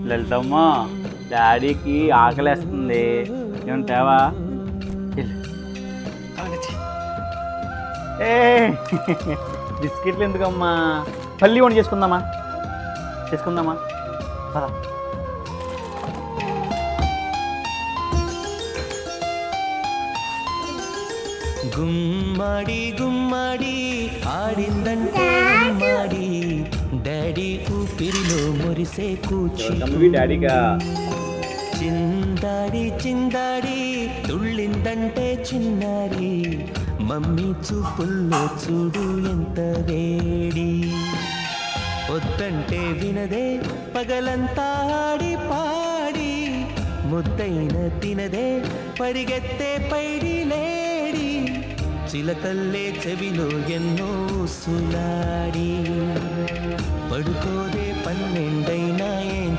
లలితమ్మ డాడీకి ఆకలేస్తుంది ఏమన్నా తేవా ఏ బిస్కెట్లు ఎందుకమ్మా పల్లి వండి చేసుకుందామా పద గుమ్మడి గుమ్మడి ఆడిందంటే గుమ్మడి డాడీ ఊపిరిలో మురిసే కూచి డాడీగా చిందాడి చిందాడి తుళ్ళిందంటే చిన్నారి మమ్మీ చూపుల్లో చూడు ఎంత వేడి వద్దంటే వినదే పగలంతా ఆడి పాడి ముద్దైన తినదే పరిగెత్తే పైడి లేడి చిలకల్లే చెవిలో ఎన్నో సులాడి పడుకోదే 12 అయినా ఏం